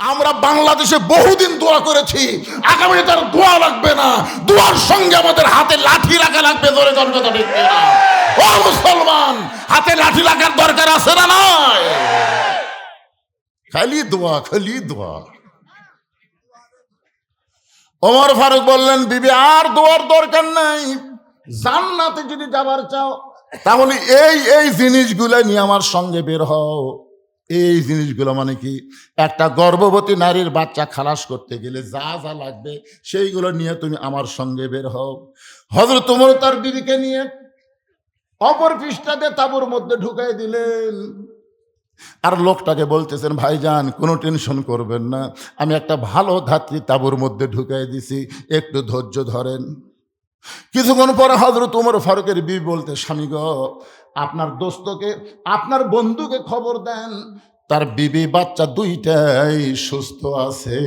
আমরা বাংলাদেশে বহুদিন দোয়া করেছি, আগামী তার দোয়া লাগবে না, দোয়ার সঙ্গে আমাদের হাতে লাঠি রাখা লাগবে। ধরে কথা ঠিক না? ও মুসলমান, হাতে লাঠি রাখার দরকার আছে না নয়? খালি দোয়া, খালি দোয়া। ওমর ফারুক বললেন, বিবি আর দোয়ার দরকার নাই, জান্নাতে যদি যাবার চাও তাহলে এই এই জিনিসগুলো নিয়ে আমার সঙ্গে বের হও। এই জিনিসগুলো মানে কি? একটা গর্ভবতী নারীর বাচ্চা খালাস করতে গেলে যা যা লাগবে সেইগুলো নিয়ে তুমি আমার সঙ্গে বের হও। হযরত ওমর তার বিবিকে নিয়ে অপর পৃষ্ঠাতে তাঁবুর মধ্যে ঢুকাই দিলেন। আর লোকটাকে বলতেছেন, ভাইজান কোনো টেনশন করবেন না, আমি একটা ভালো ধাত্রী তাঁবুর মধ্যে ঢুকাই দিছি, একটু ধৈর্য ধরেন। কিছুক্ষণ পরে হযরত ওমর ফারুকের বিবি বলতে, স্বামী গো, আপনার দোস্তকে, আপনার বন্ধুকে খবর দেন, তার বিবি বাচ্চা দুইটাই সুস্থ আছে।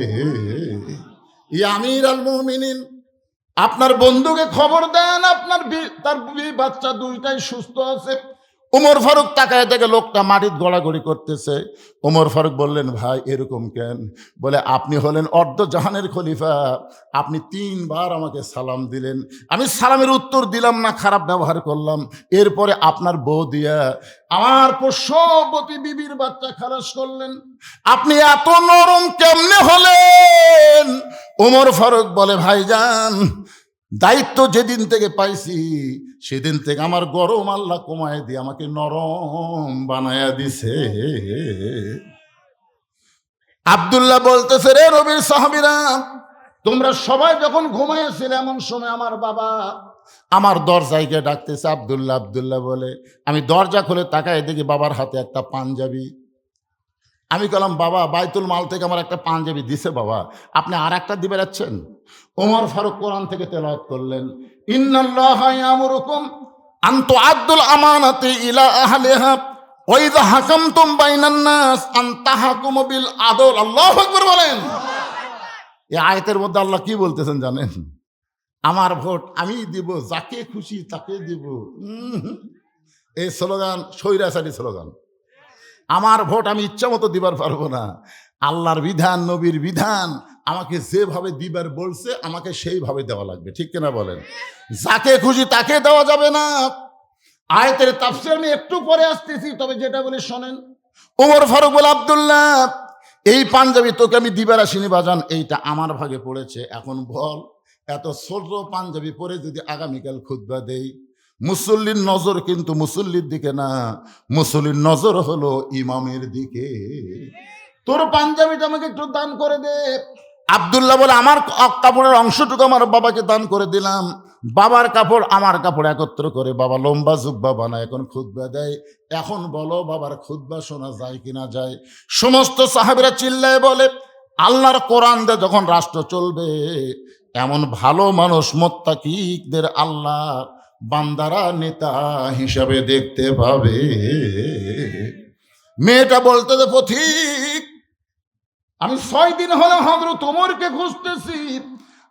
ইয়া আমির আল মুমিনিন, আপনার বন্ধুকে খবর দেন, আপনার তার বিবি বাচ্চা দুইটাই সুস্থ আছে। ওমর ফারুক তাকায় দেখে লোকটা মাটির গড়াগড়ি করতেছে। ওমর ফারুক বললেন, ভাই এরকম কেন? বলে, আপনি হলেন অর্ধ জাহানের খলিফা, আপনি 3 বার আমাকে সালাম দিলেন, আমি সালামের উত্তর দিলাম না, খারাপ ব্যবহার করলাম, এরপরে আপনার বউ দিয়া আমার পোষ্যবতী বিবির বাচ্চা খালাস করলেন, আপনি এত নরম কেমনে হলেন? ওমর ফারুক বলে, ভাইজান দায়িত্ব যেদিন থেকে পাইছি সেদিন থেকে আমার গরম আল্লাহ কমায় দিয়ে আমাকে নরম বানায়া দিছে। আব্দুল্লাহ বলতেছে, রে নবীর সাহাবীরা, তোমরা সবাই যখন ঘুমাইছিলে এমন সময় আমার বাবা আমার দরজায় গিয়ে ডাকতেছে, আব্দুল্লাহ আব্দুল্লাহ বলে। আমি দরজা খুলে তাকায় দেখি বাবার হাতে একটা পাঞ্জাবি। আমি বললাম, বাবা বাইতুল মাল থেকে আমার একটা পাঞ্জাবি দিছে, বাবা আপনি আর একটা দিবে যাচ্ছেন? ওমর ফারুক কোরআন থেকে তেলাওয়াত করলেন, ইন্নাল্লাহা ইয়ামুরুকুম আন তুআদ্দুল আমানাতি ইলা আহলিহা ওয়া ইযা হাকামতুম বাইনান নাস আন তাহকুমু বিল আদল। আল্লাহু আকবার বলেন। এই আয়াতের মধ্যে আল্লাহ কি বলতেছেন জানেন? আমার ভোট আমি দিব, যাকে খুশি তাকে দিব। এই স্লোগান স্বৈরাচারী স্লোগান। আমার ভোট আমি ইচ্ছা মতো দিবার পারবো না, আল্লাহর বিধান, নবীর বিধান, আমাকে যেভাবে দিবার বলছে আমাকে সেইভাবে দেওয়া লাগবে, ঠিক কিনা বলেন? যাকে খুশি তাকে দেওয়া যাবে না। আয়াতের তাফসীর আমি একটু পরে আসতেছি, তবে যেটা বলে শোনেন। ওমর ফারুক বলে, আব্দুল্লাহ এই পাঞ্জাবি তোকে আমি দিবার আসিনি বাজান, এইটা আমার ভাগে পড়েছে। এখন বল, এত ছোট পাঞ্জাবি পরে যদি আগামীকাল খুতবা দেই, মুসল্লির নজর কিন্তু মুসল্লির দিকে না, মুসল্লির নজর হলো ইমামের দিকে। তোর পাঞ্জাবিটা আমাকে একটু দান করে দে। আব্দুল্লাহ বলে, আমার কাপড়ের অংশটুকু আমার বাবাকে দান করে দিলাম। বাবার কাপড় আমার কাপড় একত্র করে বাবা লম্বা জুব্বা বানায় এখন খুতবা দেয়। এখন বলো বাবার খুতবা শোনা যায় কিনা যায়? সমস্ত সাহাবীরা চিল্লায় বলে, আল্লাহর কোরআন দিয়ে যখন রাষ্ট্র চলবে, এমন ভালো মানুষ মুত্তাকিদের আল্লাহ বান্দারা নেতা হিসাবে দেখতে পাবে। মেয়েটা বলতে যে, পথিক আমি 6 দিন হলো হযরত ওমরকে খুঁজতেছি,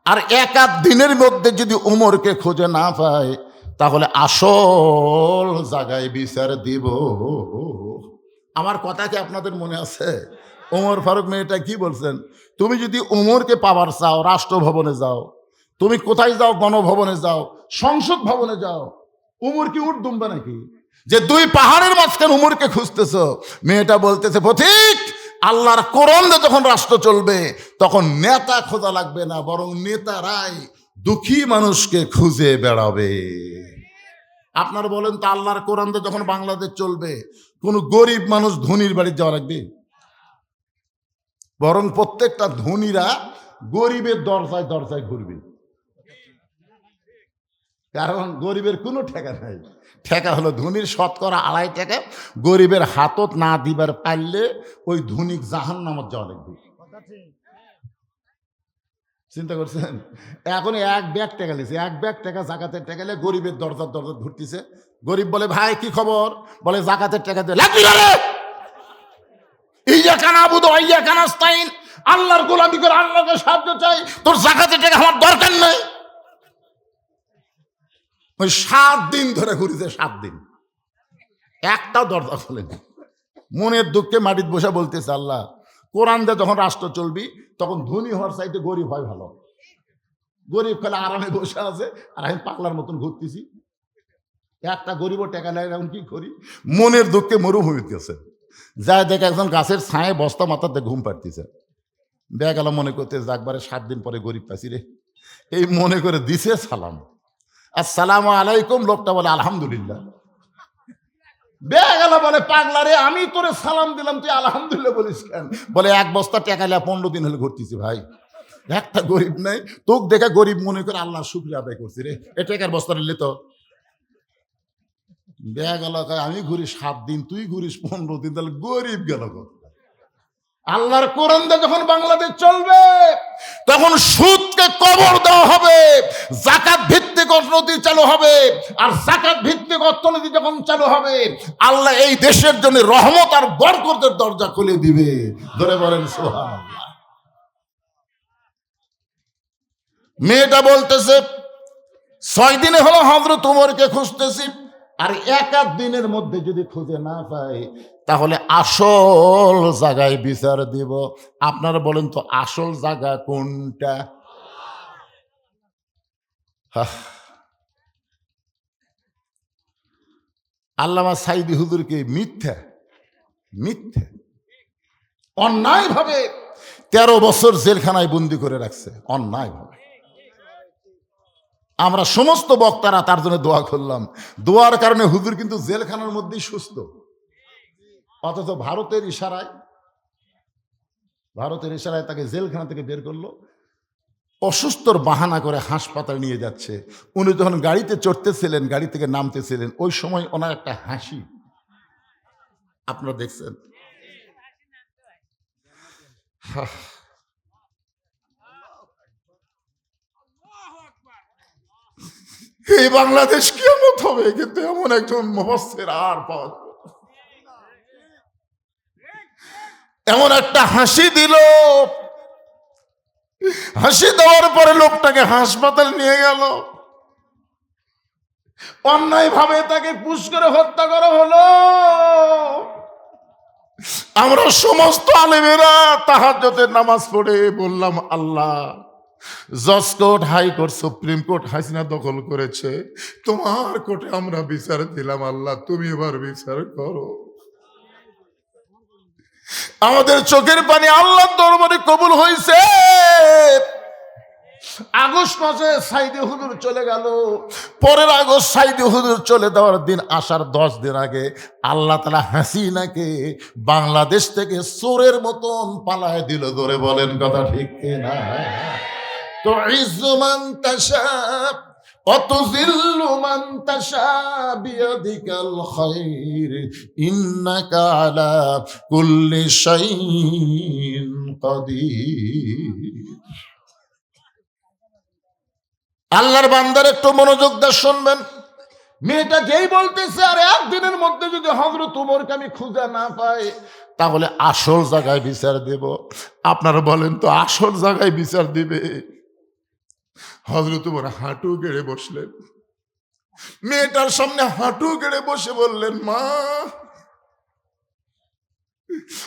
আর 1 দিনের মধ্যে যদি ওমরকে খুঁজে না পাই তাহলে আসল জায়গায় বিচার দিব। আমার কথা কি আপনাদের মনে আছে? ওমর ফারুক মেয়েটা কি বলছেন? তুমি যদি ওমরকে পাবার চাও রাষ্ট্রভবনে যাও, তুমি কোথায় যাও? গণভবনে যাও, সংসদ ভবনে যাও। উমর কি উঠ দুম্বা নাকি যে 2 পাহাড়ের মাঝখানে উমরকে খুঁজতেছ? মেয়েটা বলতেছে, পথিক আল্লাহর কোরআন যখন রাষ্ট্র চলবে তখন নেতা খোঁজা লাগবে না, বরং নেতারাই দুঃখী মানুষকে খুঁজে বেড়াবে। আপনারা বলেন তো, আল্লাহর কোরআন যখন বাংলাদেশ চলবে কোন গরিব মানুষ ধনীর বাড়ি যাওয়া লাগবে? বরং প্রত্যেকটা ধনীরা গরিবের দরজায় দরজায় ঘুরবে, কারণ গরিবের কোনো ঠেকা নাই। ঠেকা হলো ধনীর 2.5 টাকা, গরিবের হাতত না দিবার পারলে ওই ধনিক জাহান্নামত যাওয়া লাগবে। চিন্তা করছেন? এখন 1 ব্যাগ টাকা লিছে, 1 ব্যাগ টাকা জাকাতের টাকা নিয়ে গরিবের দরজার দরজা ঘুরতেছে। গরিব বলে, ভাই কি খবর? বলে, জাকাতের টাকা দিয়ে লাগবি রে, ইয়াকা নাবুদু ওয়া ইয়াকা নাস্তাইন, আল্লাহর গোলামি করে আল্লাহকে সাহায্য চাই, তোর জাকাতের টাকা আমার দরকার নাই। ওই 7 দিন ধরে ঘুরেছে, 7 দিন একটাও দরজা খোলেনি। মনের দুঃখে মাটিতে বসে বলতেছে, আল্লাহ কোরআন দিয়ে যখন রাষ্ট্র চলবি তখন ধনী হওয়ার চাইতে গরিব হয় ভালো। গরিব খেলে আরামে বসে আছে আর আমি পাগলার মতন ঘুরতেছি। একটা গরিবও টাকা নেয়, এখন কি করি? মনের দুঃখে মরুভূমিতে আছে, যায় দেখে একজন গাছের ছায়ে বস্তা মাথাতে ঘুম পাড়তেছে। ব্যাগ গেল মনে করতে একবারে 7 দিন পরে গরিব পাইছি রে, এই মনে করে দিছে সালাম, আসসালামু আলাইকুম। লোকটা বলে আলহামদুলিল্লাহ। ব্যাগ গেল বলে পাগলা রে, আমি তোরে সালাম দিলাম, তুই আলহামদুলিল্লাহ বলিস কেন? বলে 1 বস্তা টাকা নিয়ে 15 দিন হলে ঘুরতেছি ভাই, একটা গরিব নাই, তোকে দেখে গরিব মনে করে আল্লাহ শুকরিয়া আদায় করছি রে, এ টাকার বস্তা নিলে তো। ব্যাগ এলাকায় আমি ঘুরি 7 দিন, তুই ঘুরিস 15 দিন, তাহলে গরিব গেল। আল্লাহর কোরআন যখন বাংলাদেশ চলবে তখন সুদকে কবর দেওয়া হবে, যাকাত ভিত্তিক অর্থনীতি চালু হবে। আর যাকাত ভিত্তিক অর্থনীতি যখন চালু হবে আল্লাহ এই দেশের জন্য রহমত আর বরকতের দরজা খুলে দিবে। ধরে বলেন সুবহানাল্লাহ। মেয়েটা বলতেছে 6 দিনে হলো হযরত ওমরকে খুঁজতেছি, আর 1 দিনের মধ্যে যদি খুঁজে না পাই তাহলে আসল জায়গায় বিচার দিব। আপনারা বলেন তো আসল জায়গা কোনটা? আল্লামা সাইদি হুজুরকে মিথ্যা অন্যায় ভাবে 13 বছর জেলখানায় বন্দি করে রাখছে, অন্যায় ভাবে। আমরা সমস্ত বক্তারা তার জন্য দোয়া করলাম, দোয়ার কারণে হুজুর কিন্তু জেলখানার মধ্যেই সুস্থ। অথচ ভারতের ইশারায় তাকে জেলখানা থেকে বের করলো, অসুস্থর বাহানা করে হাসপাতাল নিয়ে যাচ্ছে। উনি যখন গাড়িতে চড়তেছিলেন, গাড়ি থেকে নামতেছিলেন, ওই সময় ওনার একটা হাসি আপনারা দেখছেন। এই বাংলাদেশ কিয়ামত হবে, কিন্তু এমন একজন মুফাসসির আর পাওয়া যাবে। এমন একটা হাসি দিল, হাসি দেওয়ার পরে লোকটাকে হাসপাতাল নিয়ে গেল, অন্যায় ভাবে তাকে পুশ করে হত্যা করা হলো। আমরা সমস্ত আলেমেরা তাহাজ্জুদের নামাজ পড়ে বললাম, আল্লাহ, জজ court, high court, supreme court Hasina দখল করেছে, তোমার কোর্টে আমরা বিচার দিলাম, আল্লাহ তুমি এবার বিচার করো। আমাদের চোখের পানি আল্লাহর দরবারে কবুল হয়েছে। আগস্ট মাসে সাইদি হুজুর চলে গেল, পরের আগস্ট সাইদি হুজুর চলে যাওয়ার দিন আসার 10 দিন আগে আল্লাহ তাআলা হাসিনাকে বাংলাদেশ থেকে চোরের মতন পালায় দিল। ধরে বলেন কথা ঠিক কিনা? তো ইজ্জু মান তাশা অতুযিল্লু মান তাশা বিয়াদিকাল খায়র ইন্নাকা আলা কুল্লি শাইইন কাদির। আল্লাহর বান্দার একটু মনোযোগ দিয়ে শুনবেন। মেয়েটা যেই বলতেছে আর 1 দিনের মধ্যে যদি হযরত ওমরকে আমি খুঁজে না পাই তাহলে আসল জায়গায় বিচার দেব। আপনারা বলেন তো আসল জায়গায় বিচার দিবে? হযরত ওমর হাঁটু গেড়ে বসলেন, মেয়েটার সামনে হাঁটু গেড়ে বসে বললেন, মা,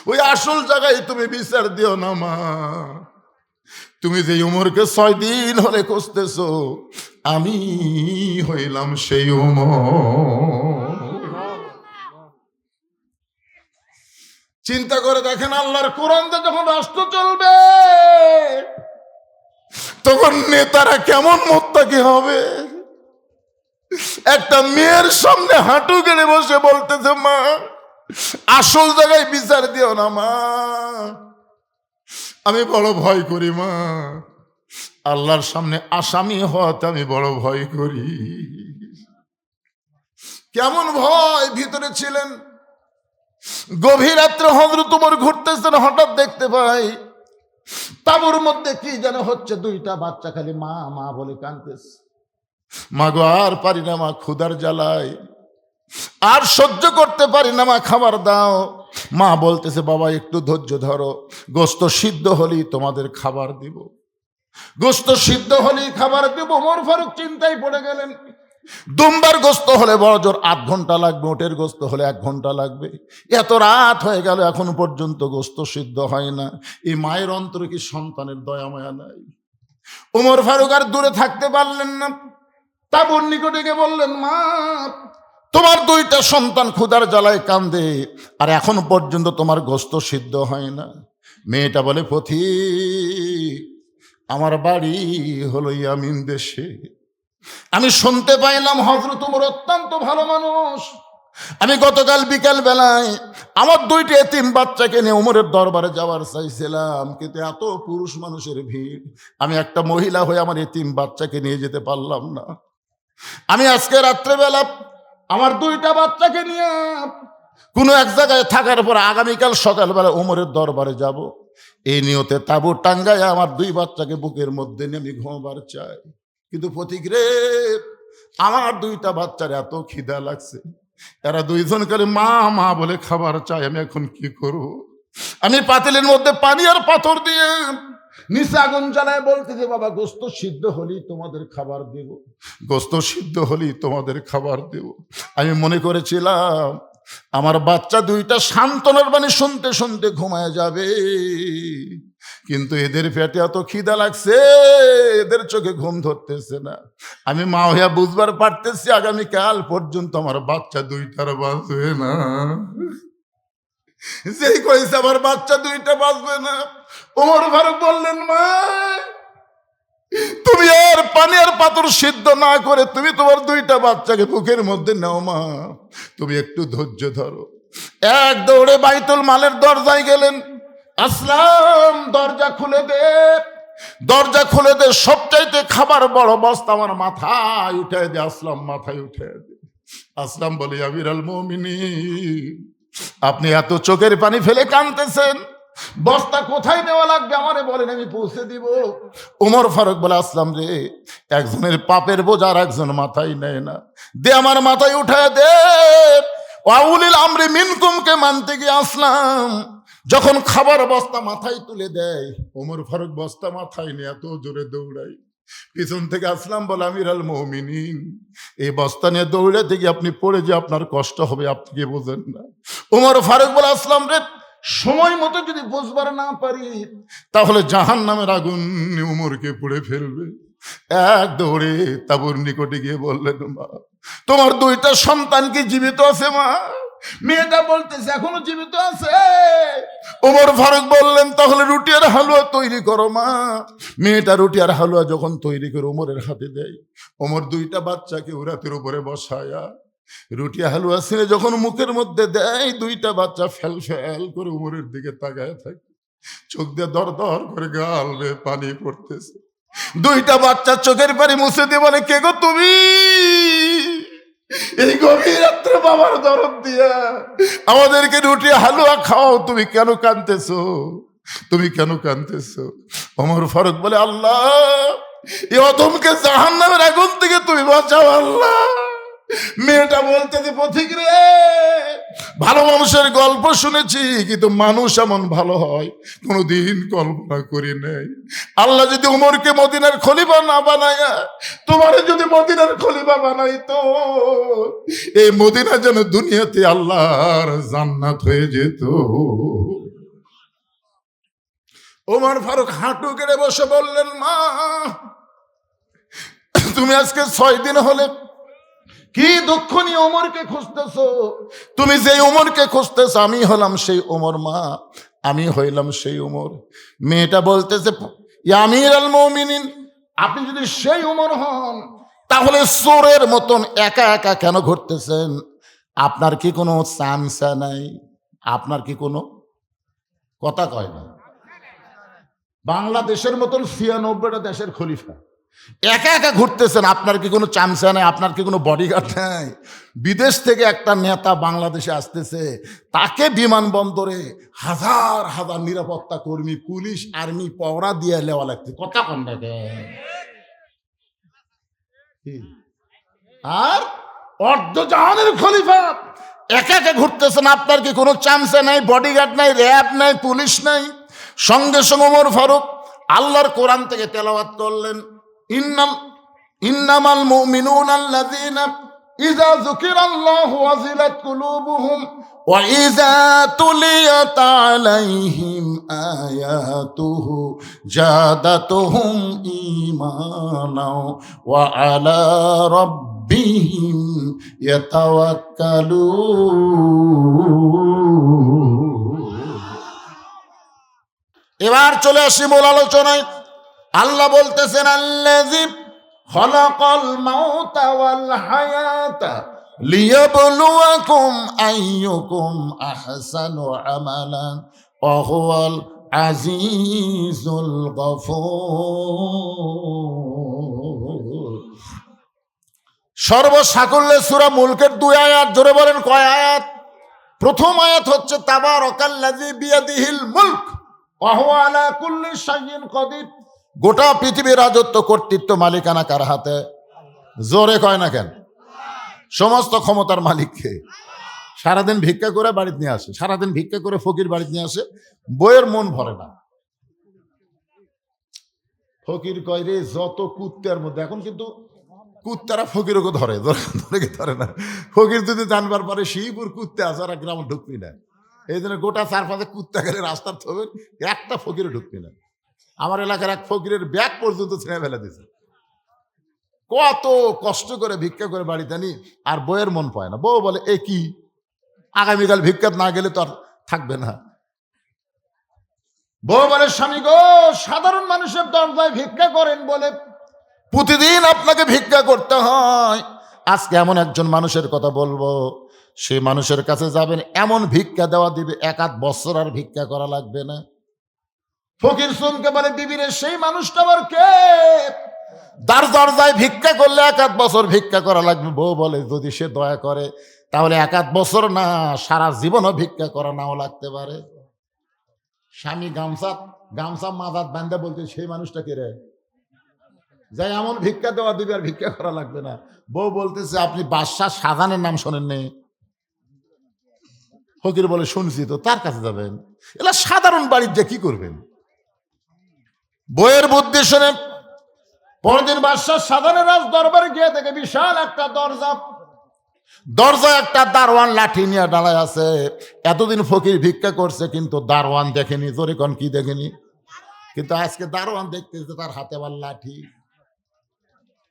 ওই আসল জায়গায় তুমি বিচার দিও না মা। তুমি যে ওমরকে 6 দিন হলে খুঁজতেছো, আমি হইলাম সেই ওমর। চিন্তা করে দেখেন, আল্লাহর কোরআনে যখন রাষ্ট্র চলবে তখন নেতারা কেমন মুত্তাকি হবে। একটা মেয়ের সামনে হাঁটু গেড়ে বসে বলতেছে, মা, আসল জায়গায় বিচার দিও না মা, আমি বড় ভয় করি মা, আল্লাহর সামনে আসামি হওয়াতে আমি বড় ভয় করি। কেমন ভয় ভিতরে ছিলেন। গভীর রাত্রে হযরত ওমর ঘুরতেছেন, হঠাৎ দেখতে পাই তাঁবুর মধ্যে কি যেন হচ্ছে। 2টা বাচ্চা খালি মা মা বলে কাঁদতেছে। মা গো, আর পারি না মা, ক্ষুধার জ্বালায় আর সহ্য করতে পারি না মা, খাবার দাও। মা বলতেছে, বাবা একটু ধৈর্য ধরো, গোশত সিদ্ধ হলেই তোমাদের খাবার দিব, গোশত সিদ্ধ হলেই খাবার দিব। ওমর ফারুক চিন্তায় পড়ে গেলেন, দুম্বার গোস্ত হলে বড় জোর 8 ঘন্টা লাগবে, ওটের গোস্ত হলে 1 ঘন্টা লাগবে। এত রাত হয়ে গেল এখন পর্যন্ত গোস্ত সিদ্ধ হয় না। এই মায়ের অন্তরে কি সন্তানের দয়া মায়া নাই? ওমর ফারুক আর দূরে থাকতে পারলেন না, তাবুর নিকটে গিয়ে বললেন, মা, তোমার 2টা সন্তান ক্ষুধার জ্বালায় কান্দে, আর এখন পর্যন্ত তোমার গোস্ত সিদ্ধ হয় না। মেয়েটা বলে, পথিক, আমার বাড়ি হলো ইয়ামিন দেশে। আমি শুনতে পাইলাম হযরত ওমর অত্যন্ত ভালো মানুষ। আমি গতকাল বিকাল বেলায় আমার 2টি এতিম বাচ্চাকে নিয়ে ওমরের দরবারে যাওয়ার চাইছিলাম, কিন্তু এত পুরুষ মানুষের ভিড়, আমি একটা মহিলা হয়ে আমার এতিম বাচ্চাকে নিয়ে যেতে পারলাম না। আমি আজকে রাত্রেবেলা আমার 2টা বাচ্চাকে নিয়ে কোনো এক জায়গায় থাকার পর আগামীকাল সকালবেলা ওমরের দরবারে যাব। এই নিয়তে তাবু টাঙ্গায় আমার 2 বাচ্চাকে বুকের মধ্যে নিয়ে আমি ঘুমাবার চাই। কিন্তু পথিক রে, আমার 2টা বাচ্চার এত খিদা লাগছে, এরা 2জন করে মা মা বলে খাবার চাই, আমি এখন কি করব? আমি পাতিলের মধ্যে পানি আর পাথর দিয়ে নিচে আগুন জ্বালায় বলতে যে, বাবা, গোস্ত সিদ্ধ হলেই তোমাদের খাবার দেব, গোস্ত সিদ্ধ হলেই তোমাদের খাবার দেব। আমি মনে করেছিলাম আমার বাচ্চা 2টা সান্ত্বনার বাণী শুনতে শুনতে ঘুমায় যাবে, কিন্তু এদের পেটে এত খিদা লাগছে, এদের চোখে ঘুম ধরতেছে না। আমি মা হইয়া বুঝবার পারতেছি আগামীকাল পর্যন্ত আমার বাচ্চা 2টার বাঁচবে না। যেই কইছে আমার বাচ্চা 2টা বাঁচবে না, ওমর ফারুক বললেন, মা, তুমি আর পানি আর পাথর সিদ্ধ না করে তুমি তোমার 2টা বাচ্চাকে বুকের মধ্যে নাও, মা, তুমি একটু ধৈর্য ধরো। এক দৌড়ে বাইতুল মালের দরজায় গেলেন। আসলাম, দরজা খুলে দে, দরজা খুলে দে, সবচাইতে খাবার বড় বস্তা আমার মাথায় উঠে দে। আসলাম মাথায় উঠে দে। আসলাম বলে, আমিরুল মুমিনিন, আপনি এত চোখের পানি ফেলে কাঁদতেছেন, বস্তা কোথায় দেওয়া লাগবে আমারে বলেন, আমি পৌঁছে দিব। ওমর ফারুক বলে, আসলাম রে, একজনের পাপের বোঝা আর একজন মাথায় নেয় না, দে আমার মাথায় উঠায় দে। ওয়াউলিল আমরি মিনকুমকে মানতে গিয়ে আসলাম যখন খাবার বস্তা মাথায় তুলে দেয়, ওমর ফারুক বস্তা মাথায় নিয়ে এত জোরে দৌড়াই, পিছন থেকে আসলাম বলে, আমিরুল মুমিনিন, এই বস্তা নিয়ে দৌড়ে থেকে আপনি পড়ে যে আপনার কষ্ট হবে, আপনি কি বোঝেন না? ওমর ফারুক বলে, আসলাম রে, সময় মতো যদি বুঝবার না পারি তাহলে জাহান্নামের আগুন উমরকে পুড়ে ফেলবে। এক দৌড়ে তাবুর নিকটে গিয়ে বললেন, মা, তোমার 2টা সন্তান কি জীবিত আছে? মা, মেয়েটা বলতেছে এখনো জীবিত আছে। ওমর ফারুক বললেন, তাহলে রুটি আর হালুয়া তৈরি করো মা। মেয়েটা রুটি আর হালুয়া যখন তৈরি করে ওমরের হাতে দেয়, ওমর 2টা বাচ্চাকে উরাতের উপরে বসায়া রুটি হালুয়া ছিঁড়ে যখন মুখের মধ্যে দেয়, 2টা বাচ্চা ফেল ফেল করে উমরের দিকে তাকায় থাকে, চোখ দিয়ে দর দর করে গাল বেয়ে পানি পড়তেছে। 2টা বাচ্চা চোখের পানি মুছে দিয়ে বলে, কে গো তুমি? এই গভীর রাত্রে বাবার দরদ দিয়া আমাদেরকে রুটি হালুয়া খাও, তুমি কেন কাঁদতেছো? তুমি কেন কাঁদতেছো? ওমর ফারুক বলে, আল্লাহ, এই অধমকে জাহান্নামের আগুন থেকে তুমি বাঁচাও আল্লাহ। মেয়েটা বলতেছে, পথিক রে, ভালো মানুষের গল্প শুনেছি, কিন্তু মানুষ এমন ভালো হয় কোনোদিন কল্পনা করি নাই। আল্লাহ যদি উমরকে মদিনার খলিফা না বানায়া তোমারে যদি মদিনার খলিফা বানাইতো, এই মদিনা যেন দুনিয়াতে আল্লাহর জান্নাত হয়ে যেত। ওমর ফারুক হাঁটু গেড়ে বসে বললেন, মা, তুমি আজকে 6 দিন হলে কি দুঃখ নিয়ে ওমরকে খুঁজতেছো? তুমি যে ওমরকে খুঁজতেছো আমি হলাম সেই ওমর, মা, আমি হইলাম সেই ওমর। মেয়েটা বলতেছে, ইয়া আমিরুল মুমিনিন, আপনি যদি সেই ওমর হন তাহলে চোরের মতন একা একা কেন ঘুরতেছেন? আপনার কি কোনো চামচা নাই? আপনার কি কোনো কথা কয় না? বাংলাদেশের মতন 96টা দেশের খলিফা, একা একা ঘুরতেছেন, আপনার কি কোনো চামচা নাই? আপনার কি কোনো বডিগার্ড নাই? বিদেশ থেকে একটা নেতা বাংলাদেশে আসতেছে, তাকে বিমানবন্দরে হাজার হাজার নিরাপত্তা কর্মী, পুলিশ, আর্মি পহরা দিয়ে লেওয়া লাগছে। কথা কন না? আর অর্ধজাহানের খলিফা একা একা ঘুরতেছেন, আপনার কি কোনো চামচা নাই, বডিগার্ড নাই, র্যাব নাই, পুলিশ নাই? সঙ্গে সঙ্গে ওমর ফারুক আল্লাহর কোরআন থেকে তেলাওয়াত করলেন, ইন্নাল ইন্নামাল মুমিনুনা আল্লাযীনা ইযা যুকিরাল্লাহু ওয়াজিলাত কুলুবুহুম ওয়া ইযা তুলিয়াত আলাইহিম আয়াতুহু জাদাতুহুম ঈমানাও ওয়া আলা রাব্বিহিম ইয়াতাওয়াক্কালুন। এবার চলে আসি মূল আলোচনায়। আল্লাহ বলতেছেন আল্লাযী খলাকাল মাউতা ওয়াল হায়াতা লিয়াবলুয়াকুম আইয়ুকুম আহসানু আমালান ওয়া হুয়াল আজিজুল গফুর। সর্বসাকুল্যে সূরা মুলকের 2 আয়াত, জোরে বলেন কয় আয়াত? প্রথম আয়াত হচ্ছে তাবারাকাল্লাযী বিয়াদিহিল মুলক ওয়া হুয়া আলা কুল্লি শাইইন কাদির। গোটা পৃথিবীর রাজত্ব কর্তৃত্ব মালিকানা কার হাতে? জোরে কয় না কেন? সমস্ত ক্ষমতার মালিককে। সারাদিন ভিক্ষা করে বাড়িতে নিয়ে আসে, সারাদিন ভিক্ষা করে ফকির বাড়িতে নিয়ে আসে, বইয়ের মন ভরে না। ফকির কয় রে যত কুত্তার মধ্যে, এখন কিন্তু কুত্তারা ফকিরকে ধরে ধরে না। ফকির যদি জানবার পরে শিবপুর কুত্তে আছে আর গ্রামে ঢুকবি না। এই জন্য গোটা চারপাশে কুত্তা গেলে রাস্তার থবেন, একটা ফকিরে ঢুকবি না। আমার এলাকার এক ফকিরের ব্যাগ পর্যন্ত ছেড়ে ফেলে দিয়েছে। কত কষ্ট করে ভিক্ষা করে বাড়িতে আনি, আর বইয়ের মন পায় না। বউ বলে এ কি, আগামীকাল ভিক্ষা না গেলে তো আর থাকবে না। বউ বলে স্বামী গো, সাধারণ মানুষের দরজায় ভিক্ষা করেন বলে প্রতিদিন আপনাকে ভিক্ষা করতে হয়। আজকে এমন একজন মানুষের কথা বলবো, সেই মানুষের কাছে যাবেন, এমন ভিক্ষা দেওয়া দিবে 1-8 বছর আর ভিক্ষা করা লাগবে না। ফকির সুনকে বলে বিবিরে সেই মানুষটা আবার কে? দার দরজায় ভিক্ষা করলে 1-8 বছর ভিক্ষা করা লাগবে। বউ বলে যদি সে দয়া করে তাহলে 1-8 বছর না, সারা জীবনও ভিক্ষা করা নাও লাগতে পারে। স্বামী গামছা মাজাত বান্ধা বলতে সেই মানুষটা কে রে? যাই এমন ভিক্ষা দেওয়া দিবে আর ভিক্ষা করা লাগবে না। বউ বলতেছে আপনি বাদশাহ শাহজাহানের নাম শোনেন নি? ফকির বলে শুনছি তো, তার কাছে যাবেন। এলা সাধারণ বাড়িতে কি করবেন? বইয়ের বুদ্ধি শুনে পরদিন বাদশাহ শাহজাহানের রাজ দরবারে গিয়ে দেখে বিশাল একটা দরজা একটা দারোয়ান লাঠি নিয়ে দাঁড়ায় আছে। এতদিন ফকির ভিক্ষা করছে কিন্তু দারোয়ান দেখেনি। জোরে কোন কি দেখেনি? কিন্তু আজকে দারোয়ান দেখতেছে তার হাতে আবার লাঠি।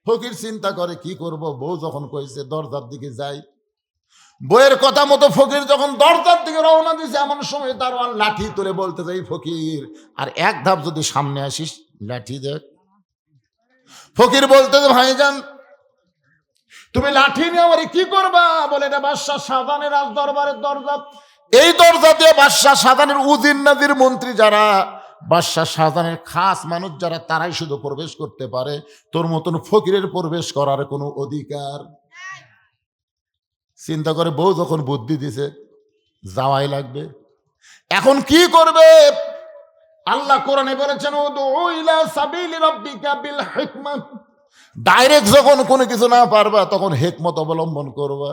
ফকির চিন্তা করে কি করব, বউ যখন কইছে দরজার দিকে যাই। বইয়ের কথা মতো ফকির যখন দরজার দিকে রওনা দিছে, এমন সময় দারোয়ান লাঠি তুলে বলতে যাই ফকির আর 1 ধাপ যদি সামনে আসিস লাঠি দেখ। ফকির বলতে ভাইজান তুমি লাঠি নিয়ে আমার কি করবা? বলে এটা বাদশাহ শাহজাহানের রাজ দরবারের দরজা। এই দরজা দিয়ে বাদশাহ শাহজাহানের উজির নাজির মন্ত্রী যারা, বাদশাহ শাহজাহানের খাস মানুষ যারা, তারাই শুধু প্রবেশ করতে পারে। তোর মতন ফকিরের প্রবেশ করার কোনো অধিকার। চিন্তা করে বউ যখন বুদ্ধি দিছে যাওয়াই লাগবে। এখন কি করবে? আল্লাহ কোরআনে বলেছেন উদউ ইলা সাবিলি রাব্বিকা বিল হিকমাহ। ডাইরেক্ট যখন কোনো কিছু না পারবা তখন হিকমত অবলম্বন করবা।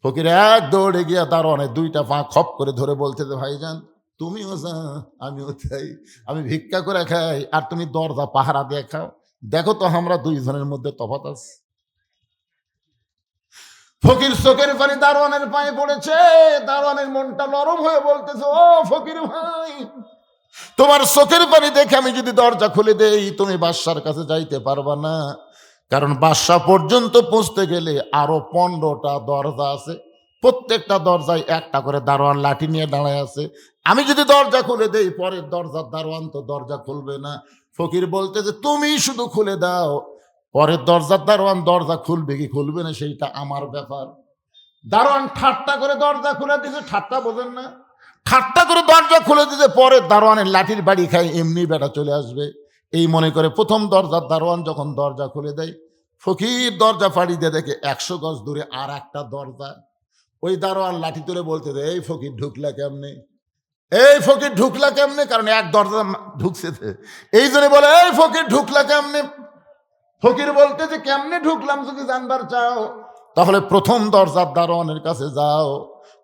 ফকির এক দৌড়ে গিয়া দারোয়ানের 2টা পা খপ করে ধরে বলতে যে ভাইজান তুমিও যা আমিও তাই, আমি ভিক্ষা করে খাই আর তুমি দরজা পাহারা দিয়ে খাও, দেখো তো আমরা 2 জনের মধ্যে তফাৎ আছে। ফকির চোখের পানি দারোয়ানের পায়ে পড়েছে। দারোয়ানের মনটা নরম হয়ে বলতেছে ও ফকির ভাই, তোমার চোখের পানি দেখে আমি যদি দরজা খুলে দেই তুমি বাদশার কাছে যাইতে পারবা না, কারণ বাদশা পর্যন্ত পৌঁছতে গেলে আরো 15টা দরজা আছে। প্রত্যেকটা দরজায় একটা করে দারোয়ান লাঠি নিয়ে দাঁড়ায় আছে। আমি যদি দরজা খুলে দেই পরের দরজার দারোয়ান তো দরজা খুলবে না। ফকির বলতে যে তুমি শুধু খুলে দাও, পরের দরজার দারোয়ান দরজা খুলবে কি খুলবে না সেইটা আমার ব্যাপার। দারোয়ান ঠাট্টা করে দরজা খুলে দিয়েছে। ঠাট্টা বোঝেন না? ঠাট্টা করে দরজা খুলে দিতে পরে দারোয়ানের লাঠির বাড়ি খায়, এমনি বেটা চলে আসবে এই মনে করে প্রথম দরজার দারোয়ান যখন দরজা খুলে দেয়, ফকির দরজা ফাড়ি দিয়ে দেখে 100 গজ দূরে আর একটা দরজা। ওই দারোয়ান লাঠি তুলে বলতে দেয় এই ফকির ঢুকলা কেমনে, এই ফকির ঢুকলা কেমনে, কারণ এক দরজা ঢুকছে এই জন্য বলে এই ফকির ঢুকলা কেমনে। ফকির বলতে যে কেমনে ঢুকলাম যদি জানবার চাও তাহলে প্রথম দরজার দারোয়ানের কাছে যাও,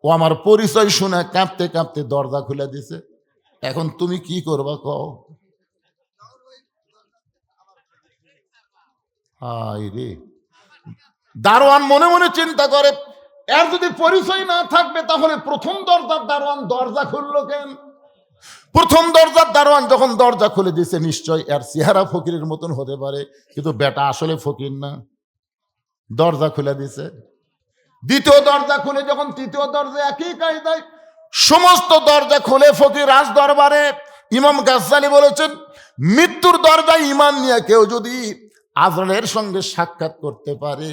ও আমার পরিচয় শুনে কাঁপতে কাঁপতে দরজা খুলে দিছে। এখন তুমি কি করবা কও? হায় রে, দারোয়ান মনে মনে চিন্তা করে, এর যদি পরিচয় না থাকবে তাহলে প্রথম দরজার দারোয়ান দরজা খুললো কেন? প্রথম দরজার দারোয়ান যখন দরজা খুলে দিয়েছে, নিশ্চয় এর চেহারা ফকিরের মতন হতে পারে, কিন্তু বেটা আসলে ফকির না, দরজা খুলে দিছে। দ্বিতীয় দরজা খুলে যখন তৃতীয় দরজা, একই কায়দায় সমস্ত দরজা খুলে ফকির রাজ দরবারে। ইমাম গাজ্জালী বলেছেন, মৃত্যুর দরজায় ঈমান নিয়ে কেউ যদি আজরাইলের সঙ্গে সাক্ষাৎ করতে পারে,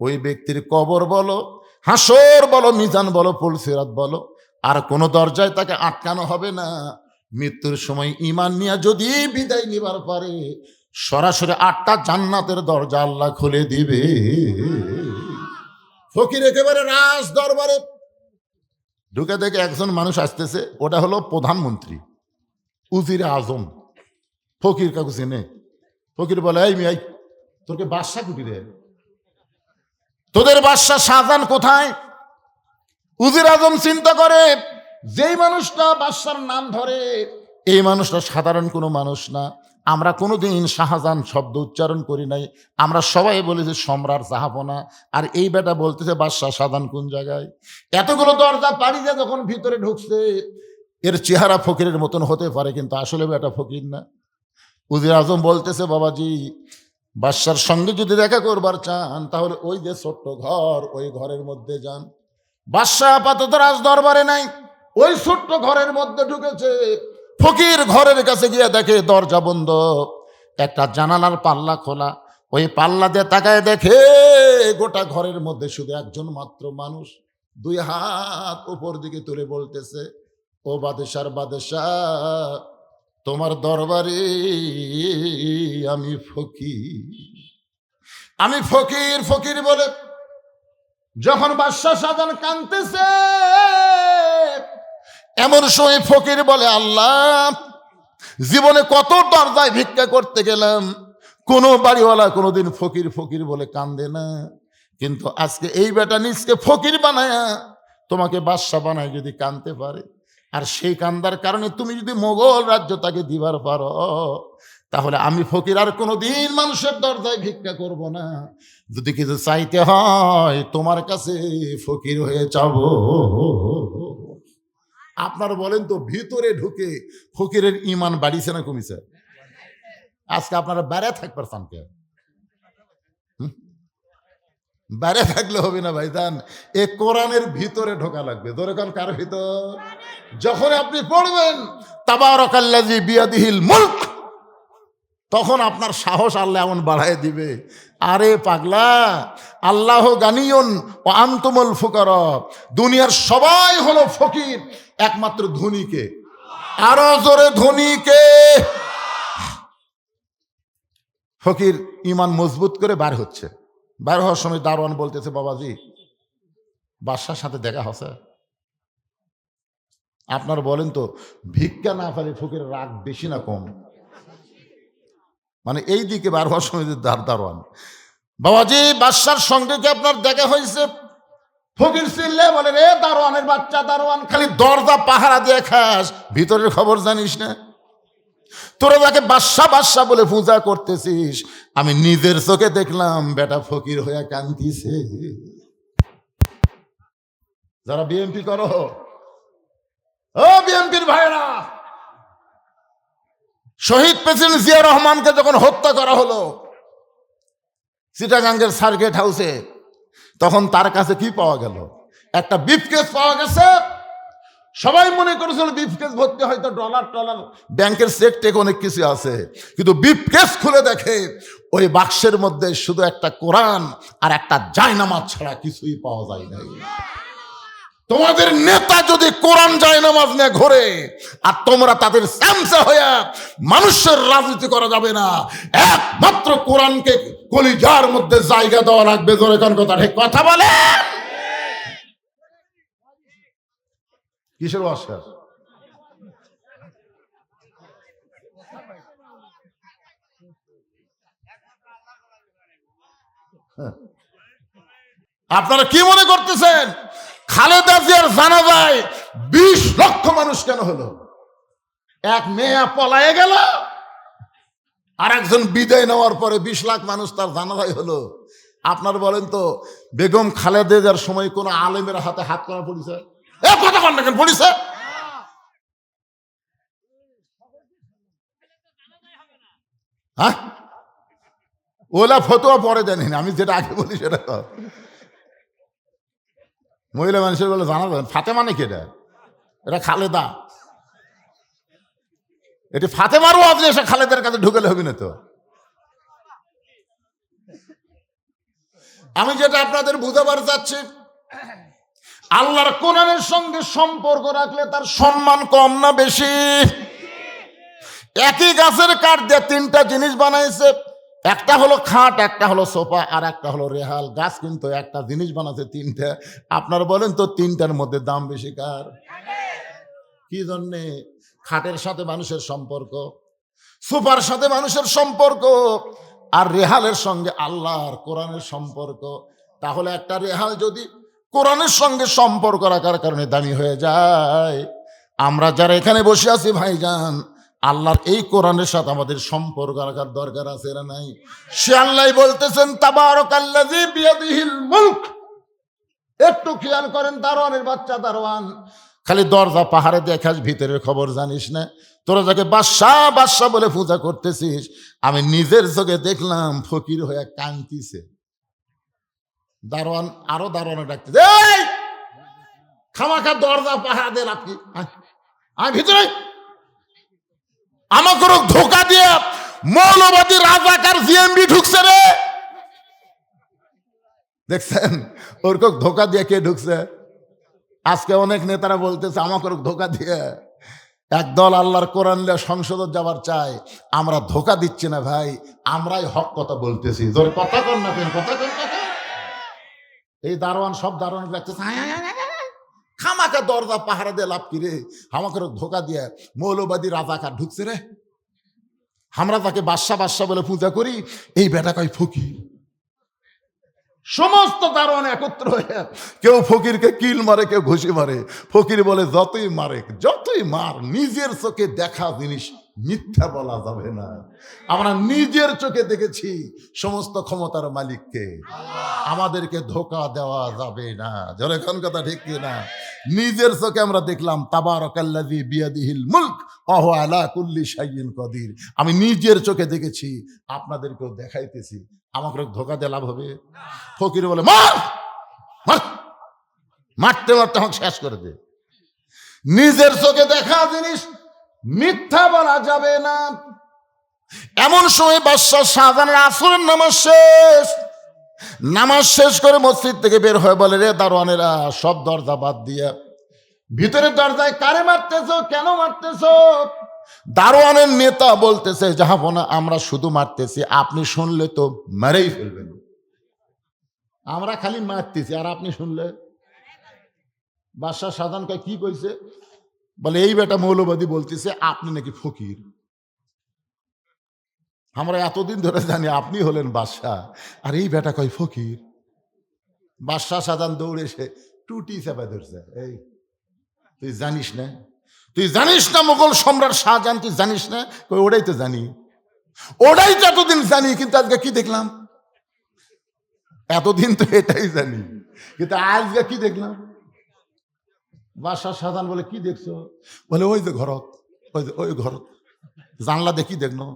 ওই ব্যক্তির কবর বলো, হাসর বলো, মিজান বলো, পুলসিরাত বলো, আর কোনো দরজায় তাকে আটকানো হবে না। মৃত্যুর সময় ঈমান নিয়ে যদি বিদায় নিবার পারে, সরাসরি 8টা জান্নাতের দরজা আল্লাহ খুলে দিবে। ফকির একেবারে রাজ দরবারে ঢুকে দেখে একজন মানুষ আসতেছে, ওটা হলো প্রধানমন্ত্রী, উজিরে আজম। ফকির কাকু চিনে? ফকির বলে, এই মিয়াই, তোকে বাদশাহ কুটিরে, তোদের বাদশাহ শাহজাহান কোথায়? উজির আজম চিন্তা করে, যেই মানুষটা বাদশার নাম ধরে এই মানুষটা সাধারণ কোনো মানুষ না। আমরা কোনোদিন শাহজাহান শব্দ উচ্চারণ করি নাই, আমরা সবাই বলি যে সম্রাট জাহাপনা, আর এই বেটা বলতেছে বাদশাহ শাহজাহান কোন জায়গায়? এতগুলো দরজা পাড়ি দিয়ে যখন ভিতরে ঢুকছে, এর চেহারা ফকিরের মতন হতে পারে, কিন্তু আসলে বেটা ফকির না। উজির আজম বলতেছে, বাবাজি, বাদশার সঙ্গে যদি দেখা করবার চান তাহলে ওই যে ছোট্ট ঘর, ওই ঘরের মধ্যে যান। বাদশাহ আপাতত রাজ দরবারে নাই, ওই ছোট্ট ঘরের মধ্যে ঢুকেছে। ফকির ঘরের কাছে গিয়ে দেখে দরজা বন্ধ, একটা জানালার পাল্লা খোলা। ওই পাল্লা দিয়ে তাকায় দেখে গোটা ঘরের মধ্যে শুধু একজন মাত্র মানুষ, 2 হাত উপর দিকে তুলে বলতেছে, ও বাদশার বাদশাহ, তোমার দরবারে আমি ফকির, আমি ফকির। ফকির বলে যখন বাদশাহ শাহজাহান কাঁদতেছে, এমন সময় ফকির বলে, আল্লাহ, জীবনে কত দরজায় ভিক্ষা করতে গেলাম, কোনো বাড়িওয়ালা কোনোদিন ফকির ফকির বলে কান্দে না, কিন্তু আজকে এই বেটা নিজকে ফকির বানায় তোমাকে বাদশাহ বানায় যদি কাঁদতে পারে, আর সেই কান্দার কারণে তুমি যদি মোগল রাজ্য তাকে দিবার পারো, তাহলে আমি ফকির আর কোনোদিন মানুষের দরজায় ভিক্ষা করব না। যদি কিছু চাইতে হয় তোমার কাছে ফকির হয়ে যাব। আপনারা বলেন তো, ভিতরে ঢুকে ফকিরের ঈমান বাড়িছে না কমিছে? আজকে আপনারা বেড়ে থাকবার চান কে? বাইরে থাকলে হবে না ভাইজান, এ কোরআনের ভিতরে ঢোকা লাগবে। ধরে কোন কার ভিতর? যখন আপনি পড়বেন তাবারাকাল্লাযী বিয়াদিহিল মুলক, তখন আপনার সাহস আল্লাহ এমন বাড়ায় দিবে, আরে পাগলা, আল্লাহ গানিয়ুন ওয়া আনতুমুল ফুকারা, দুনিয়ার সবাই হলো ফকির, একমাত্র ধনীকে। আরো জোরে, ধনীকে। ফকির ঈমান মজবুত করে বার হচ্ছে। বার হওয়ার সময় দারোয়ান বলতেছে, বাবাজি, বাদশার সাথে দেখা হচ্ছে? আপনারা বলেন তো, ভিক্ষা না ফেলে ফকির রাগ বেশি না কম? মানে এই দিকে বার হওয়ার সময় দারোয়ান, বাবাজি, বাদশার সঙ্গে কি আপনার দেখা হয়েছে? ফকির চিল্লে বলে, রে দারোয়ানের বাচ্চা, দারোয়ান খালি দরজা পাহারা দিয়ে খাস, ভিতরের খবর জানিস না? তোরা যাকে বাদশা বাদশা বলে পূজা করতেছিস, আমি নিজের চোখে দেখলাম বেটা ফকির হয়ে কান্দিছে। যারা বিএনপি করো, ও বিএনপির ভাইরা, শহীদ প্রেসিডেন্ট জিয়া রহমানকে যখন হত্যা করা হলো চিটাগাঙ্গের সার্কিট হাউসে, তখন তার কাছে কি পাওয়া গেল? একটা ব্রিফকেস পাওয়া গেছে। সবাই মনে করেছিল ব্রিফকেস ভর্তি হয়তো ডলার টলার, ব্যাংকের চেক টেক অনেক কিছু আছে, কিন্তু ব্রিফকেস খুলে দেখে ওই বাক্সের মধ্যে শুধু একটা কোরআন আর একটা জায়নামাজ ছাড়া কিছুই পাওয়া যায় নাই। তোমাদের নেতা যদি কোরআন জায়নামাজ নিয়ে ঘোরে আর তোমরা তাদের স্যামসা হয়ে, মানুষের রাজনীতি করা যাবে না, একমাত্র কোরআনকে কলিজার মধ্যে জায়গা দেওয়া লাগবে। জোরে কোন কথা ঠিক কথা বলে? কিসের অস্কার? আপনারা কি মনে করতেছেন খালেদা জিয়ার জানাজায় 20 লক্ষ মানুষ কেন হলো? এক মেয়ে পলায়ে গেল, আর একজন বিদায় নেওয়ার পরে 20 লাখ মানুষ তার জানাজাই হলো। আপনার বলেন তো বেগম খালেদার সময় কোন আলেমের হাতে হাত করা পড়েছে? কথা কন না কেন পড়েছে? হ্যাঁ, ওলা ফতোয়া পরে দেন, আমি যেটা আগে বলি সেটা কর। মহিলা মানুষের বলে জানা যাবেন ফাতেমা নাকি এটা? এটা খালেদা। এটি ফাতেমারও আপনি এসে খালেদার কাছে ঢুকেলে হবে না তো। আমি যেটা আপনাদের বুঝাবার চাচ্ছি, আল্লাহর কোরআনের সঙ্গে সম্পর্ক রাখলে তার সম্মান কম না বেশি? একই গাছের কাঠ দিয়ে 3টা জিনিস বানাইছে, একটা হলো খাট, একটা হলো সোফা, আর একটা হলো রেহাল। গাছ কিন্তু একটা জিনিস বানাচ্ছে 3টা। আপনার বলেন তো 3টার মধ্যে দাম বেশি কার? কি জন্যে? খাটের সাথে মানুষের সম্পর্ক, সোফার সাথে মানুষের সম্পর্ক, আর রেহালের সঙ্গে আল্লাহর কোরআনের সম্পর্ক। তাহলে একটা রেহাল যদি কোরআনের সঙ্গে সম্পর্ক রাখার কারণে দামি হয়ে যায়, আমরা যারা এখানে বসে আছি ভাইজান, আল্লাহর এই কোরআনের সাথে আমাদের সম্পর্ক রাখার দরকার আছে না নাই? সে আল্লাহ বলতেছেন তাবারাকাল্লাযী বিয়াদিহিল মুলক। একটু খেয়াল করেন, দারোয়ানের বাচ্চা দারোয়ান, খালি দরজা পাহাড়ে দেখাস, ভিতরের খবর জানিস না। তোরা যাকে বাদশা বাদশা বলে পূজা করতেছিস, আমি নিজের চোখে দেখলাম ফকির হয়ে কাঁদতিছে। দারোয়ান আরো দারোয়ানে ডাকতেছে, এই খামাখা দরজা পাহারা দেন আপনি, আমি ভিতরে। আমাকে ধোকা দিয়ে মৌলবাদী রাজাকার জিএমবি ঢুকছে রে। দেখছেন ওরকম ধোকা দিয়ে কে ঢুকছে? আজকে অনেক নেতারা বলতেছে আমাকে ধোকা দিয়ে। একদল আল্লাহর কোরআন সংসদ যাবার চাই, আমরা ধোকা দিচ্ছি না ভাই, আমরাই হক কথা বলতেছি। জোর কথা কর না কেন, কথা কর না কেন? এই দারোয়ান সব দারোয়ান লাগতেছে, খামাকা দরজা পাহারা দিয়ে লাভ কি রে? আমাকে ধোকা দিয়ে মৌলবাদী রাজাকার ঢুকছে রে। আমরা তাকে বাদশা বাদশা বলে পূজা করি, এই বেটা কয় ফকির। সমস্ত দারোয়ান একত্র হয়ে, কেউ ফকিরকে কিল মারে, কেউ ঘুষি মারে। ফকির বলে যতই মারে যতই মার, নিজের চোখে দেখা জিনিস মিথ্যা বলা যাবে না। আমরা নিজের চোখে দেখেছি সমস্ত ক্ষমতার মালিককে, আমাদেরকে ধোকা দেওয়া যাবে না। যখন কথা ঠিক না, নিজের চোখে আমরা দেখলাম তাবারাকাল্লাযী বিয়াদিহিল মুলক ওয়া হুয়া আলা কুল্লি শাইইন কাদির। আমি নিজের চোখে দেখেছি, আপনাদেরকেও দেখাইতেছি। আমাকে ধোকা দিয়ে লাভ হবে? ফকির বলে মার মার, মারতে মারতে আমাকে শেষ করে দে। নিজের চোখে দেখা জিনিস মিথ্যা বলা যাবে না। এমন সময় বাদশাহ শাহজাহানের আসরের নামাজ শেষ করে মসজিদ থেকে বের হয়ে বলে, রে দারোয়ানেরা সব দরজা বাদ দিয়া ভিতরের দরজায় কারে মারতেছো, কেন মারতেছো? দারোয়ানের নেতা বলতেছে, জাহাপনা আমরা শুধু মারতেছি, আপনি শুনলে তো মেরেই ফেলবেন। আমরা খালি মারতেছি, আর আপনি শুনলে? বাদশাহ শাহজাহান কয় কি কইছে? বলে এই বেটা মৌলবাদী বলতেছে আপনি নাকি ফকির। আমরা এতদিন ধরে জানি আপনি হলেন বাদশাহ, আর এই বেটা কয় ফকির। বাদশাহ শাহজাহান দৌড়ে এসে টুটি চাপা ধরছে, এই তুই জানিস না, তুই জানিস না মোগল সম্রাট শাহজাহান, তুই জানিস না? ওটাই তো জানি, ওটাই তো এতদিন জানি, কিন্তু আজকে কি দেখলাম? এতদিন তো এটাই জানি, কিন্তু আজকে কি দেখলাম? বাদশাহ শাহজাহান বলে কি দেখছো? বলে ওই যে ঘরত, ওই ঘরত জানলা দেখি দেখলো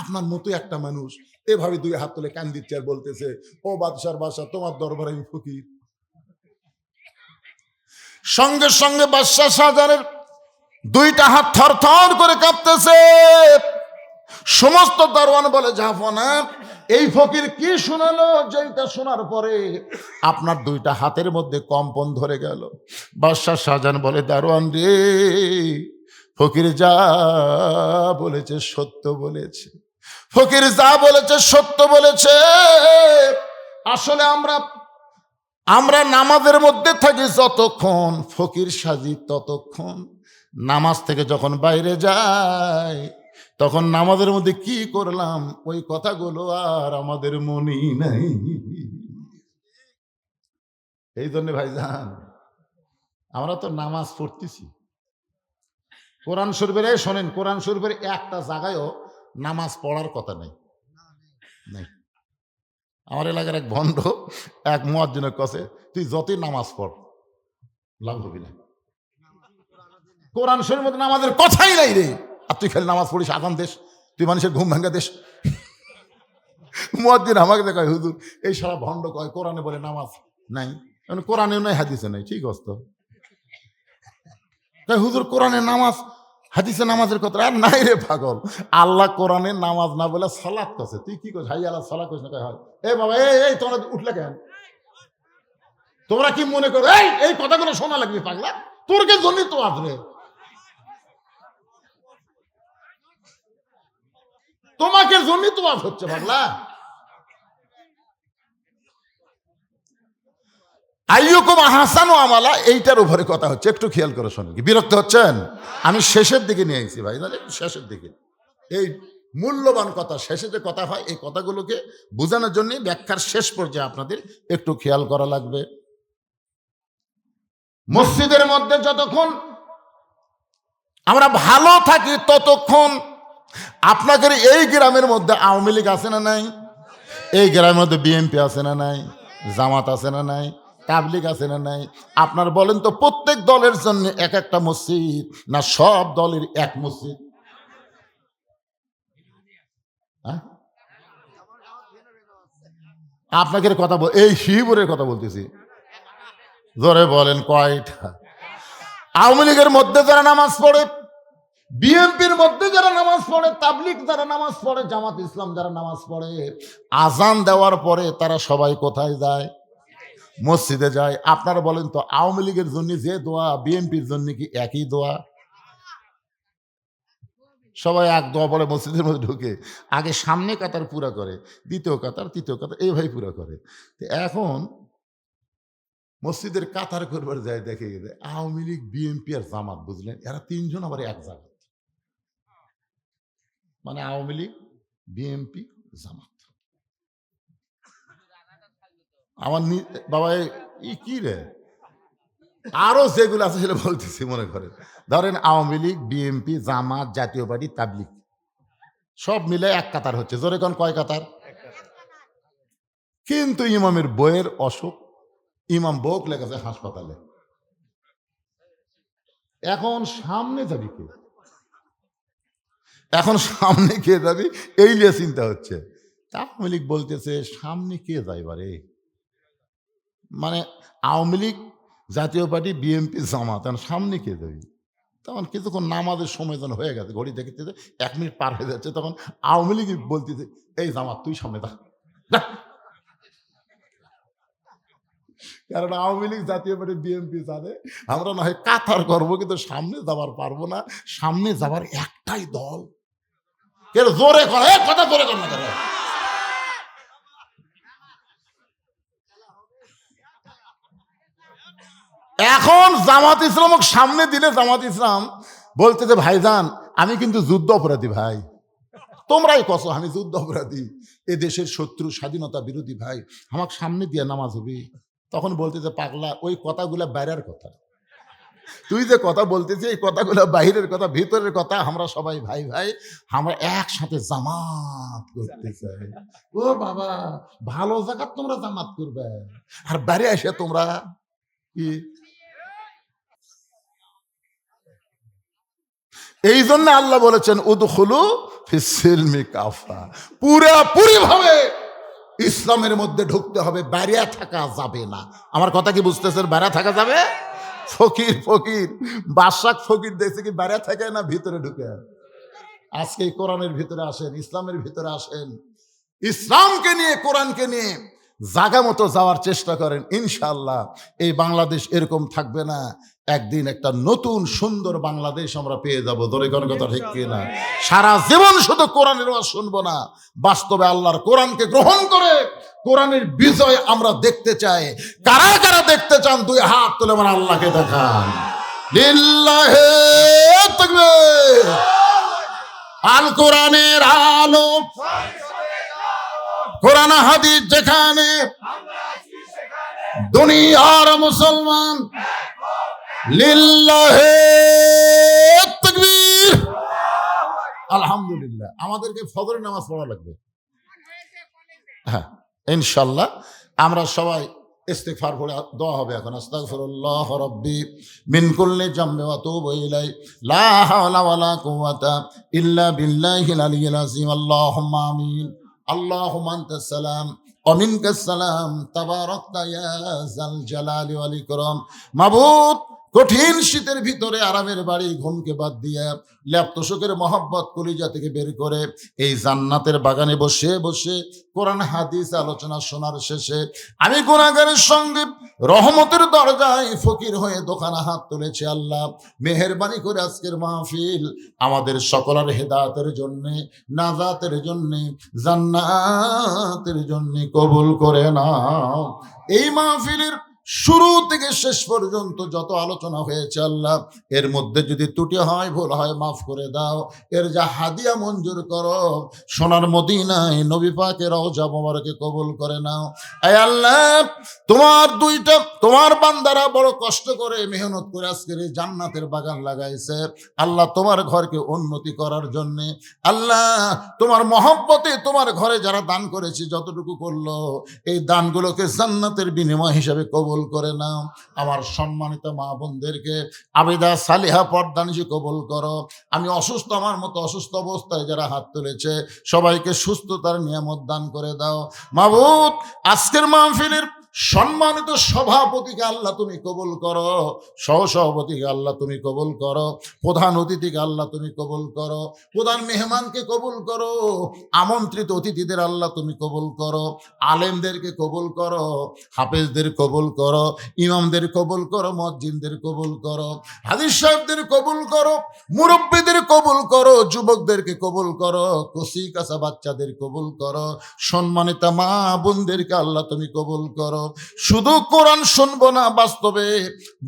আপনার মতো একটা মানুষ এভাবে 2 হাত তুলে কান দিচ্ছে আর বলতেছে, ও বাদশার বাদশা তোমার দরবারে আমি ফকির। সঙ্গে সঙ্গে বাদশাহ শাহজাহানের 2টা হাত থর থর করে কাঁপতেছে। সমস্ত দারোয়ান বলে, জাহাপনা এই ফকির কি শোনালো, যেটা শোনার পরে আপনার 2টা হাতের মধ্যে কম্পন ধরে গেল। বাদশাহ শাহজাহান বলে, দারোয়ান রে, ফকির যা বলেছে সত্য বলেছে, ফকির যা বলেছে সত্য বলেছে। আসলে আমরা নামাজের মধ্যে থাকি যতক্ষণ, ফকির সাজি ততক্ষণ। নামাজ থেকে যখন বাইরে যাই, তখন নামাজের মধ্যে কি করলাম ওই কথাগুলো আর আমাদের মনেই নাই। এই জন্য ভাইজান আমরা তো নামাজ পড়তেছি, কোরআন শরীফের শোনেন, কোরআন শরীফের একটা জায়গায়ও নামাজ পড়ার কথা নেই। আমার এলাকার এক ভণ্ড এক মুয়াজ্জিনের কাছে, তুই যতই নামাজ পড় লাভ হবি না, কোরআন শরীফের মধ্যে নামাজের কথাই নাই রে, আর তুই খালি নামাজ পড়িস, আজান দেশ, তুই মানুষের ঘুম ভাঙ্গা দেশ। মুয়াজ্জিন আমাকে দেখায়, হুজুর এই সারা ভণ্ড কয় কোরআনে বলে নামাজ নাই, কোরআনে নাই হাদিসে নাই, ঠিক আছে তো হুজুর কোরআনে নামাজ হাদিসে নামাজের কথা আর নাই রে পাগল, আল্লাহ কোরআনে নামাজ না বলে সালাত করছে, তুই কি করছিস? হাই আল্লাহ সালাত করিস না, হয় এ বাবা এই তোমরা উঠলে কেন? তোমরা কি মনে করো এই কথাগুলো শোনা লাগবে পাগলা? তোর কে জন্যই তো আসবে, তোমাকে জন্যই তো আজ হচ্ছে পাগলা। আইয়ুকুম আহসানু আমালা, এইটার উপরে কথা হচ্ছে, একটু খেয়াল করে শোনেন। কি বিরক্ত হচ্ছেন? আমি শেষের দিকে নিয়ে আইছি ভাই, তাহলে শেষের দিকে এই মূল্যবান কথা, শেষে যে কথা হয় এই কথাগুলোকে বোঝানোর জন্য ব্যাখ্যার শেষ পর্যায়ে আপনাদের একটু খেয়াল করা লাগবে। মসজিদের মধ্যে যতক্ষণ আমরা ভালো থাকি ততক্ষণ আপনাদের এই গ্রামের মধ্যে আওয়ামী লীগ আছে না নাই? এই গ্রামের মধ্যে বিএনপি আছে না নাই? জামাত আছে না নাই? তাবলিগ আছে না নাই? আপনার বলেন তো প্রত্যেক দলের জন্য এক একটা মসজিদ, না সব দলের এক মসজিদ? আপনাকে কথা বল, এই শিবপুরের কথা বলতেছি, জোরে বলেন কয়টা? আওয়ামী লীগের মধ্যে যারা নামাজ পড়ে, বিএনপির মধ্যে যারা নামাজ পড়ে, তাবলিগ যারা নামাজ পড়ে, জামাত ইসলাম যারা নামাজ পড়ে, আজান দেওয়ার পরে তারা সবাই কোথায় যায়? মসজিদে যায়। আপনারা বলেন তো আওয়ামী লীগের জন্য যে দোয়া, বিএনপির জন্য কি একই দোয়া? সবাই এক দোয়া বলে মসজিদের মধ্যে ঢুকে, আগে সামনে কাতার পুরা করে, দ্বিতীয় কাতার, তৃতীয় কাতার, এইভাবে পুরা করে। এখন মসজিদের কাতার করবার যায়, দেখে গেছে আওয়ামী লীগ, বিএনপি আর জামাত, বুঝলেন, এরা তিনজন আবার এক জায়গা, মানে আওয়ামী লীগ, বিএনপি, জামাত। আমার বাবা কি রে, আরো যেগুলো আছে সেটা বলতেছি, মনে করেন ধরেন আওয়ামী লীগ, বিএনপি, জামাত, জাতীয় পার্টি, তাবলিগ সব মিলে এক কাতার হচ্ছে, জোরে কোন কয় কাতার? কিন্তু ইমামের বইয়ের অসুখ, ইমাম বউক লেগেছে হাসপাতালে, এখন সামনে যাবি কে? এখন সামনে কে যাবি এই নিয়ে চিন্তা হচ্ছে। আওয়ামী লীগ বলতেছে সামনে কে যাইবারে, মানে আওয়ামী লীগ, জাতীয় পার্টি, বিএনপি, জামাত, সামনে কে যাবি? তখন কিছুক্ষণ নামাজের সময় যেন হয়ে গেছে, ঘড়ি দেখতে 1 মিনিট পার হয়ে যাচ্ছে, তখন আওয়ামী লীগ বলতেছে এই জামাত তুই সামনে যা, কারণ আওয়ামী লীগ, জাতীয় পার্টি, বিএনপি জানে আমরা না হয় কাতার করবো কিন্তু সামনে যাবার পারবো না, সামনে যাবার একটাই দল। জোরে করে কথা জোরে কর না কেন? এখন জামাত ইসলাম সামনে দিলে জামাত ইসলাম বলতেছে ভাইজান আমি কিন্তু যুদ্ধ অপরাধী ভাই, তোমরাই কসো আমি যুদ্ধ অপরাধী, এ দেশের শত্রু, স্বাধীনতা বিরোধী ভাই, আমাকে সামনে দিয়ে নামাজ হবে। তখন বলতেছে পাগলা ওই কথাগুলা বাইরের কথা, তুই যে কথা বলতেছি এই কথাগুলো বাইরের কথা, ভিতরের কথা, আমরা সবাই ভাই ভাই, আমরা একসাথে জামাত করতে চাই। ও বাবা ভালো জায়গা তোমরা জামাত করবে, আর বাইরে এসে তোমরা কি? এই জন্য আল্লাহ বলেছেন উদখুলু ফিস সিলমি কাফা, পুরোপুরি ভাবে ইসলামের মধ্যে ঢুকতে হবে, বাইরে থাকা যাবে না। আমার কথা কি বুঝতেছেন? বাইরে থাকা যাবে? ফকির ফকির বাদশাহ ফকির দেখছে কি বাইরে থাকে না ভিতরে ঢুকে? আজকে কোরআনের ভিতরে আসেন, ইসলামের ভিতরে আসেন, ইসলামকে নিয়ে, কোরআনকে নিয়ে জায়গা মতো যাওয়ার চেষ্টা করেন, ইনশাআল্লাহ এই বাংলাদেশ এরকম থাকবে না, একদিন একটা নতুন সুন্দর বাংলাদেশ আমরা পেয়ে যাবো। ধরে কোন কথা ঠিক কিনা? সারা জীবন শুধু কোরআনের ওয়াজ শুনবো না, বাস্তবে আল্লাহর কোরআনকে গ্রহণ করে কোরআনের বিজয় আমরা দেখতে চাই। কারা কারা দেখতে চান দুই হাত তুলে আমার আল্লাহকে দেখান। লিল্লাহে তাকবীর। আল কোরআনের আলো, কোরআন হাদিস যেখানে, দুনিয়ার মুসলমান লিল্লাহে তাকবীর, আলহামদুলিল্লাহ, আমাদেরকে ফজরের নামাজ পড়া লাগবে। হ্যাঁ, ইনশাল্লাহ আমরা সবাই ইস্তিগফার পড়ে দোয়া হবে এখন। আস্তাগফিরুল্লাহ রাব্বি মিন কুল্লি জামবি ওয়া আতুবু ইলাইহি লা হাওলা ওয়ালা কুওয়াতা ইল্লা বিল্লাহিল আলিয়্যিল আযীম। আল্লাহুম্মা আমিন। আল্লাহুম্মা আনতাস সালাম ওয়া মিনকাস সালাম তাবারাকতা ইয়া যাল জালালি ওয়াল ইকরাম। মাবুদ, কঠিন শীতের ভিতরে আরামের বাড়ি ঘুমকে বাদ দিয়ে ল্যাপতোষকের মহব্বত কলিজা থেকে বের করে এই জান্নাতের বাগানে বসে বসে কোরআন হাদিস আলোচনা শোনার শেষে আমি গুনাহগারের সঙ্গে রহমতের দরজায় ফকির হয়ে দোকানে হাত তুলেছি। আল্লাহ, মেহেরবানি করে আজকের মাহফিল আমাদের সকলের হেদায়েতের জন্য, নাজাতের জন্য, জান্নাতের জন্য কবুল করে নাও। এই মাহফিলের শুরু থেকে শেষ পর্যন্ত যত আলোচনা হয়েছে আল্লাহ, এর মধ্যে যদি ত্রুটি হয়, ভুল হয়, মাফ করে দাও। এর যা হাদিয়া মঞ্জুর করো, সোনার মদিনায় নবী পাকের রওজা মোবারকে কবুল করে নাও। আয় আল্লাহ, তোমার বান্দারা বড় কষ্ট করে মেহনত করে আজকের এই জান্নাতের বাগান লাগাইছে। আল্লাহ, তোমার ঘরকে উন্নতি করার জন্য, আল্লাহ তোমার মহব্বতে তোমার ঘরে যারা দান করেছে, যতটুকু করলো এই দানগুলোকে জান্নাতের বিনিময় হিসাবে কবুল করে নাও। আমার সম্মানিত মা বোনদেরকে আবেদা সালিহা পর্দানিশি কবুল করো। আমি অসুস্থ, আমার মতো অসুস্থ অবস্থায় যারা হাত তুলেছে সবাইকে সুস্থতার নিয়ামত দান করে দাও। মাবুদ, আজকের মাহফিলের সম্মানিত সভাপতিকে আল্লাহ তুমি কবুল করো, সহসভাপতিকে আল্লাহ তুমি কবুল করো, প্রধান অতিথিকে আল্লাহ তুমি কবুল করো, প্রধান মেহমানকে কবুল করো, আমন্ত্রিত অতিথিদের আল্লাহ তুমি কবুল করো, আলেমদেরকে কবুল করো, হাফেজদের কবুল করো, ইমামদের কবুল করো, মুয়াজ্জিনদের কবুল করো, হাদিস সাহেবদের কবুল করো, মুরব্বীদের কবুল করো, যুবকদেরকে কবুল করো, কচি কাঁচা বাচ্চাদের কবুল করো, সম্মানিত মা বোনদেরকে আল্লাহ তুমি কবুল করো। শুধু কোরআন শুনবো না, বাস্তবে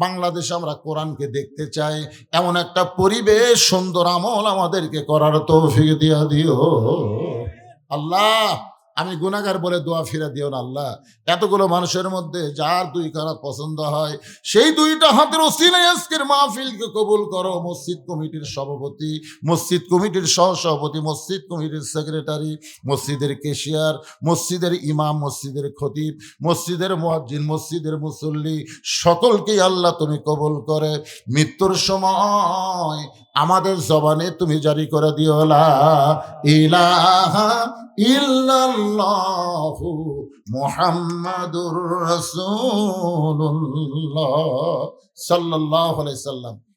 বাংলাদেশে আমরা কোরআনকে দেখতে চাই, এমন একটা পরিবেশ, সুন্দর আমল আমাদেরকে করার তৌফিক দিয়া দিও আল্লাহ। আমি গুনাহগার বলে দোয়া ফিরে দিও না আল্লাহ। এতগুলো মানুষের মধ্যে যার দুই কারাত পছন্দ হয়, সেই দুইটা হাতের ওসিলায় আজকের মাহফিলকে কবুল করো। মসজিদ কমিটির সভাপতি, মসজিদ কমিটির সহসভাপতি, মসজিদ কমিটির সেক্রেটারি, মসজিদের কেশিয়ার, মসজিদের ইমাম, মসজিদের খতিব, মসজিদের মুয়াজ্জিন, মসজিদের মুসল্লি, সকলকেই আল্লাহ তুমি কবুল করে মৃত্যুর সময় আমাদের জবানে তুমি জারি করে দিও লা ইলাহা ইল্লাল্লাহু মুহাম্মাদুর রাসূলুল্লাহ সাল্লাল্লাহু আলাইহি সাল্লাম।